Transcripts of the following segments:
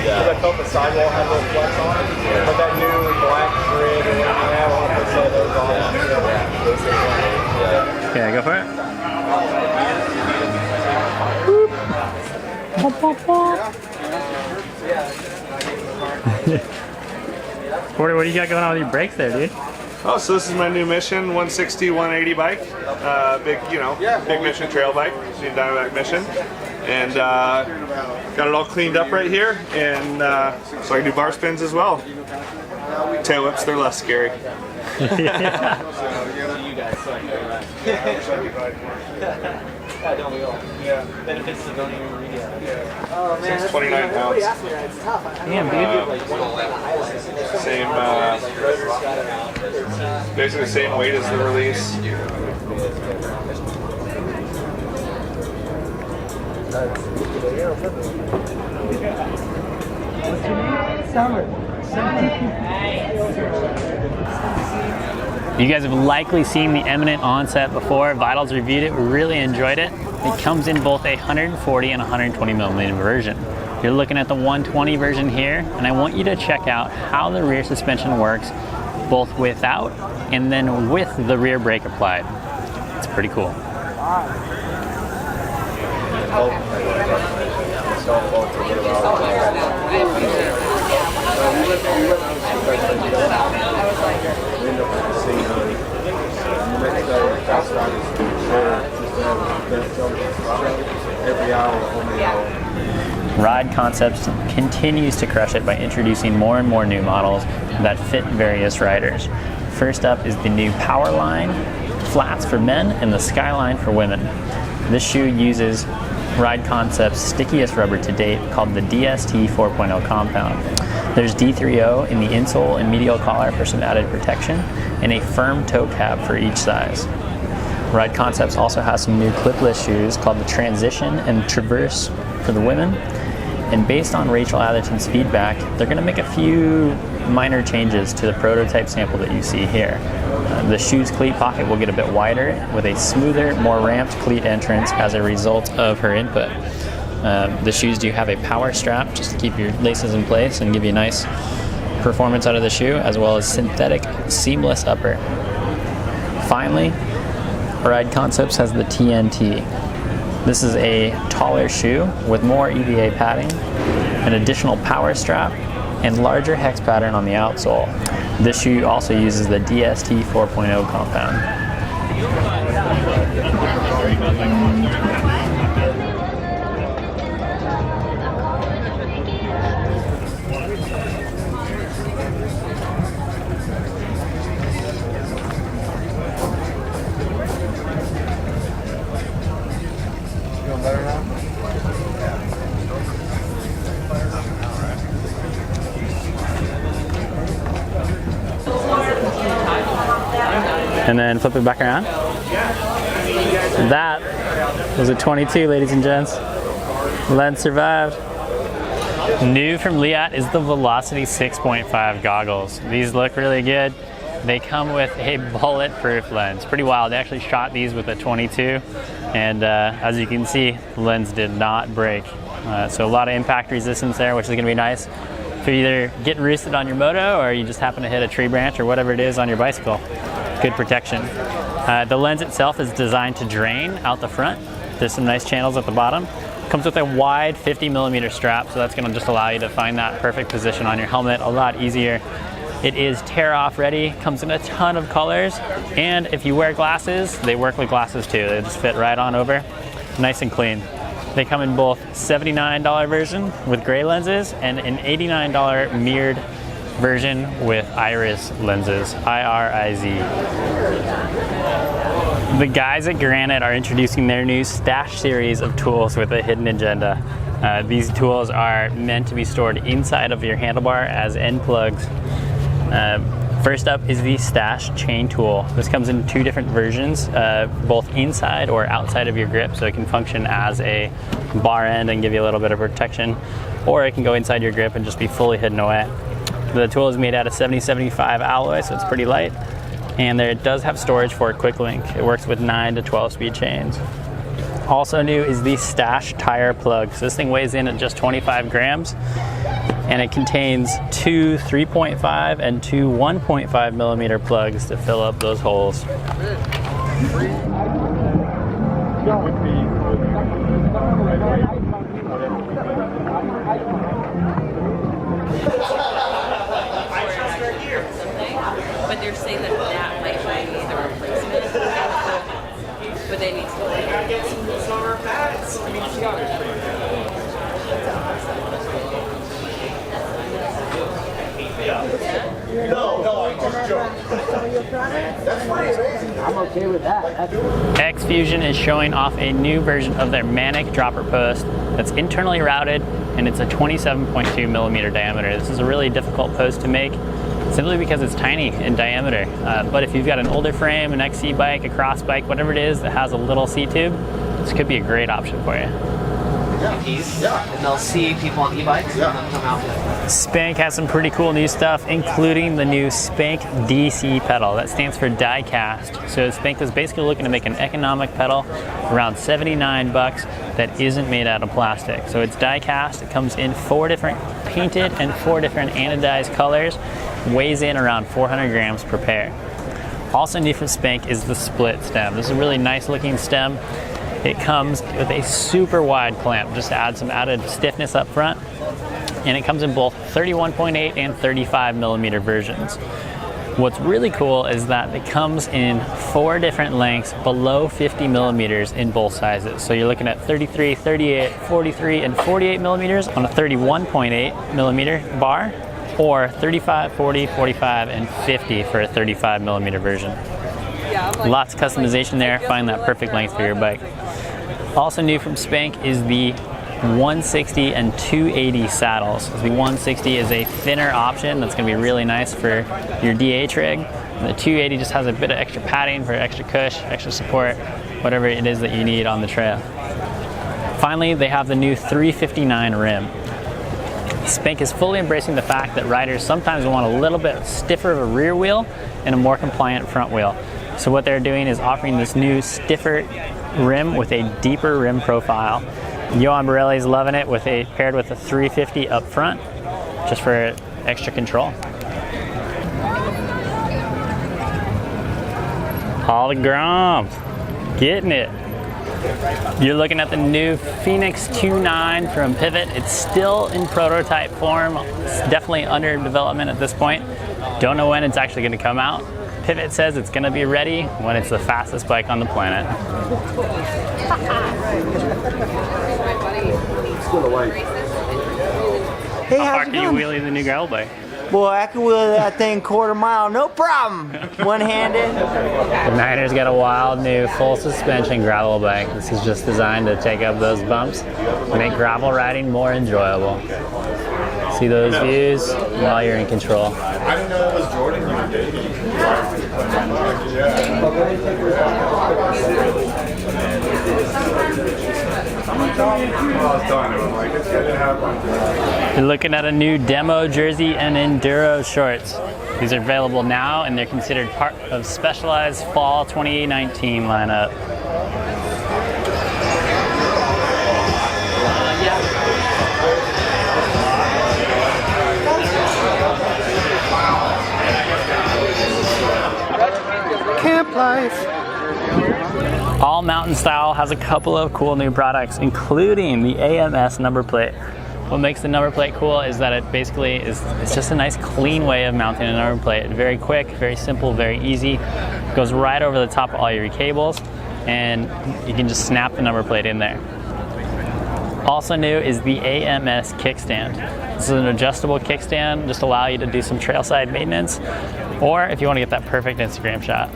Because I felt the sidewall had a little flex on it. But that new black grid and what you have, I'll put some of those on. Okay, go for it. What do you got going on with your brakes there, dude? Oh, so this is my new Mission 160, 180 bike. Big, big Mission trail bike. New Diamondback Mission. And got it all cleaned up right here. And so I can do bar spins as well. Tail whips, they're less scary. Benefits of owning a radio. Oh man, that's 29 pounds. Damn, dude. Same, basically the same weight as the release. Summer. You guys have likely seen the Eminent Onset before. Vitals reviewed it, we really enjoyed it. It comes in both a 140 and 120 millimeter version. You're looking at the 120 version here, and I want you to check out how the rear suspension works, both without and then with the rear brake applied. It's pretty cool. Ride Concepts continues to crush it by introducing more and more new models that fit various riders. First up is the new Powerline flats for men and the Skyline for women. This shoe uses Ride Concepts' stickiest rubber to date, called the DST 4.0 compound. There's D3O in the insole and medial collar for some added protection, and a firm toe cap for each size. Ride Concepts also has some new clipless shoes called the Transition and Traverse for the women. And based on Rachel Atherton's feedback, they're going to make a few minor changes to the prototype sample that you see here. The shoe's cleat pocket will get a bit wider with a smoother, more ramped cleat entrance as a result of her input. The shoes do have a power strap just to keep your laces in place and give you a nice performance out of the shoe, as well as synthetic seamless upper. Finally, Ride Concepts has the TNT. This is a taller shoe with more EVA padding, an additional power strap, and larger hex pattern on the outsole. This shoe also uses the DST 4.0 compound. And then flip it back around. That was a 22, ladies and gents. Len survived. New from Leatt is the Velocity 6.5 goggles. These look really good. They come with a bulletproof lens. Pretty wild. They actually shot these with a 22, and as you can see, the lens did not break. So a lot of impact resistance there, which is going to be nice if you either get roosted on your moto or you just happen to hit a tree branch or whatever it is on your bicycle. Good protection. The lens itself is designed to drain out the front. There's some nice channels at the bottom. Comes with a wide 50 millimeter strap, so that's going to just allow you to find that perfect position on your helmet a lot easier. It is tear off ready, comes in a ton of colors, and if you wear glasses, they work with glasses too. They just fit right on over, nice and clean. They come in both $79 version with gray lenses and an $89 mirrored version with iris lenses, IRIZ. The guys at Granite are introducing their new Stash series of tools with a hidden agenda. These tools are meant to be stored inside of your handlebar as end plugs. First up is the Stash chain tool. This comes in two different versions, both inside or outside of your grip, so it can function as a bar end and give you a little bit of protection, or it can go inside your grip and just be fully hidden away. The tool is made out of 7075 alloy, so it's pretty light, and it does have storage for a quick link. It works with 9 to 12 speed chains. Also new is the Stash tire plug. So this thing weighs in at just 25 grams and it contains two 3.5 and two 1.5 millimeter plugs to fill up those holes. But they're saying that that might be the replacement. But they need to get some summer pads. I mean, Sea Otter's pretty good. No, I'm just joking. That's pretty amazing. I'm okay with that. X-Fusion is showing off a new version of their Manic dropper post that's internally routed, and it's a 27.2 millimeter diameter. This is a really difficult post to make, simply because it's tiny in diameter. But if you've got an older frame, an XC bike, a cross bike, whatever it is that has a little C-tube, this could be a great option for you. And they'll see people on e-bikes and then come out with it. Spank has some pretty cool new stuff, including the new Spank DC pedal. That stands for die cast. So Spank is basically looking to make an economic pedal around 79 bucks that isn't made out of plastic. So it's die cast. It comes in 4 different painted and 4 different anodized colors. Weighs in around 400 grams per pair. Also new from Spank is the split stem. This is a really nice looking stem. It comes with a super wide clamp just to add some added stiffness up front. And it comes in both 31.8 and 35 millimeter versions. What's really cool is that it comes in 4 different lengths below 50 millimeters in both sizes. So you're looking at 33, 38, 43, and 48 millimeters on a 31.8 millimeter bar, or 35, 40, 45, and 50 for a 35 millimeter version. Lots of customization there. Find that perfect length for your bike. Also new from Spank is the 160 and 280 saddles. The 160 is a thinner option that's going to be really nice for your DH rig. And the 280 just has a bit of extra padding for extra cush, extra support, whatever it is that you need on the trail. Finally, they have the new 359 rim. Spank is fully embracing the fact that riders sometimes want a little bit stiffer of a rear wheel and a more compliant front wheel. So what they're doing is offering this new stiffer rim with a deeper rim profile. Johan Borelli's loving it, paired with a 350 up front, just for extra control. All the Groms, getting it. You're looking at the new Phoenix 2.9 from Pivot. It's still in prototype form. It's definitely under development at this point. Don't know when it's actually going to come out. Pivot says it's going to be ready when it's the fastest bike on the planet. Hey, How far how's it can you going? wheelie the new gravel bike? Boy, I can wheel that thing quarter mile, no problem. One-handed. The Niner's got a wild new full suspension gravel bike. This is just designed to take up those bumps, make gravel riding more enjoyable. See those views while you're in control. I didn't know that was Jordan you were dating. You're looking at a new demo jersey and Enduro shorts. These are available now and they're considered part of Specialized Fall 2019 lineup. Camp life. All Mountain Style has a couple of cool new products, including the AMS number plate. What makes the number plate cool is that it basically it's just a nice clean way of mounting a number plate. Very quick, very simple, very easy. Goes right over the top of all your cables and you can just snap the number plate in there. Also new is the AMS kickstand. This is an adjustable kickstand, just allow you to do some trailside maintenance, or if you want to get that perfect Instagram shot.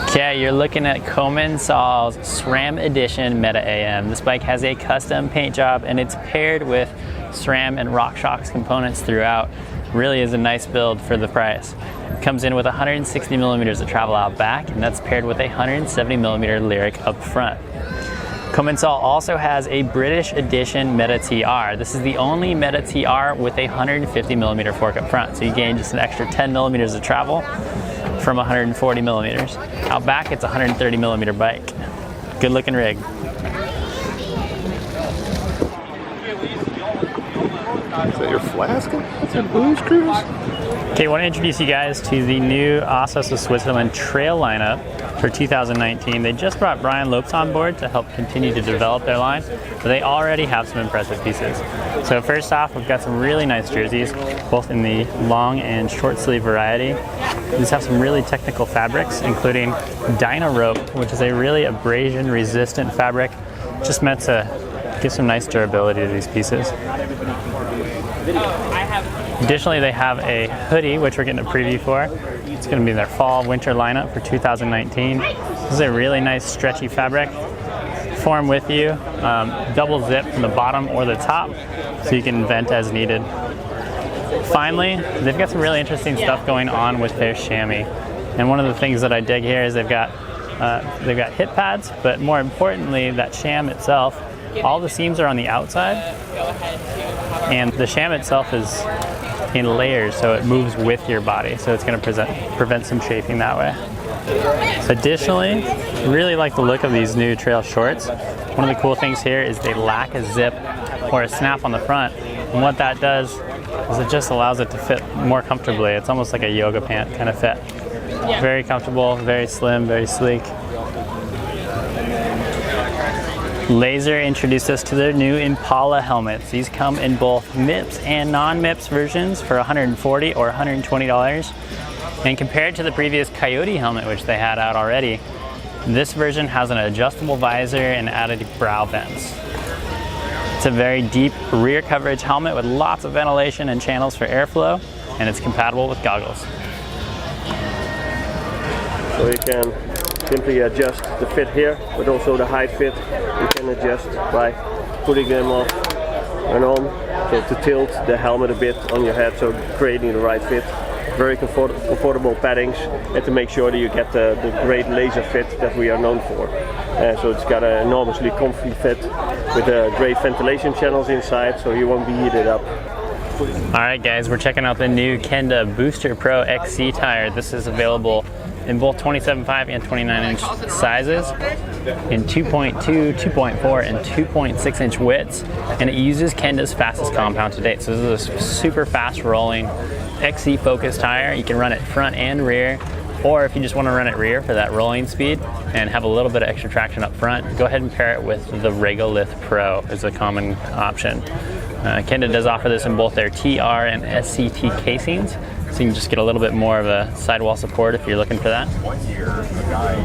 Okay, you're looking at Commencal's SRAM Edition Meta AM. This bike has a custom paint job and it's paired with SRAM and RockShox components throughout. Really is a nice build for the price. It comes in with 160 millimeters of travel out back, and that's paired with a 170 millimeter Lyric up front. Commencal also has a British edition Meta TR. This is the only Meta TR with a 150 millimeter fork up front, so you gain just an extra 10 millimeters of travel from 140 millimeters. Out back, it's a 130 millimeter bike. Good looking rig. Is that your flask? Is that Booze Cruise? Okay, I want to introduce you guys to the new Assos of Switzerland trail lineup for 2019. They just brought Brian Lopes on board to help continue to develop their line, but they already have some impressive pieces. So first off, we've got some really nice jerseys, both in the long and short sleeve variety. These have some really technical fabrics, including Dyna Rope, which is a really abrasion resistant fabric, just meant to give some nice durability to these pieces. Additionally, they have a hoodie, which we're getting a preview for. It's going to be their fall-winter lineup for 2019. This is a really nice stretchy fabric. Form with you, double zip from the bottom or the top, so you can vent as needed. Finally, they've got some really interesting stuff going on with their chamois. And one of the things that I dig here is they've got hip pads, but more importantly, that sham itself, all the seams are on the outside, and the sham itself is in layers, so it moves with your body, so it's going to prevent some chafing that way. Additionally, really like the look of these new trail shorts. One of the cool things here is they lack a zip or a snap on the front, and what that does is it just allows it to fit more comfortably. It's almost like a yoga pant kind of fit. Very comfortable, very slim, very sleek. Lazer introduced us to their new Impala helmets. These come in both MIPS and non-MIPS versions for $140 or $120. And compared to the previous Coyote helmet, which they had out already, this version has an adjustable visor and added brow vents. It's a very deep rear coverage helmet with lots of ventilation and channels for airflow, and it's compatible with goggles. So you can simply adjust the fit here, but also the height fit you can adjust by putting them off and on, so to tilt the helmet a bit on your head, so creating the right fit. Very comfortable paddings, and to make sure that you get the great Lazer fit that we are known for. So it's got an enormously comfy fit with great ventilation channels inside, so you won't be heated up. Alright guys, we're checking out the new Kenda Booster Pro XC tire. This is available in both 27.5 and 29-inch sizes, in 2.2, 2.4, and 2.6-inch widths, and it uses Kenda's fastest compound to date. So this is a super fast rolling XC focused tire. You can run it front and rear, or if you just want to run it rear for that rolling speed and have a little bit of extra traction up front, go ahead and pair it with the Regolith Pro as a common option. Kenda does offer this in both their TR and SCT casings, so you can just get a little bit more of a sidewall support if you're looking for that. 1 year, a guy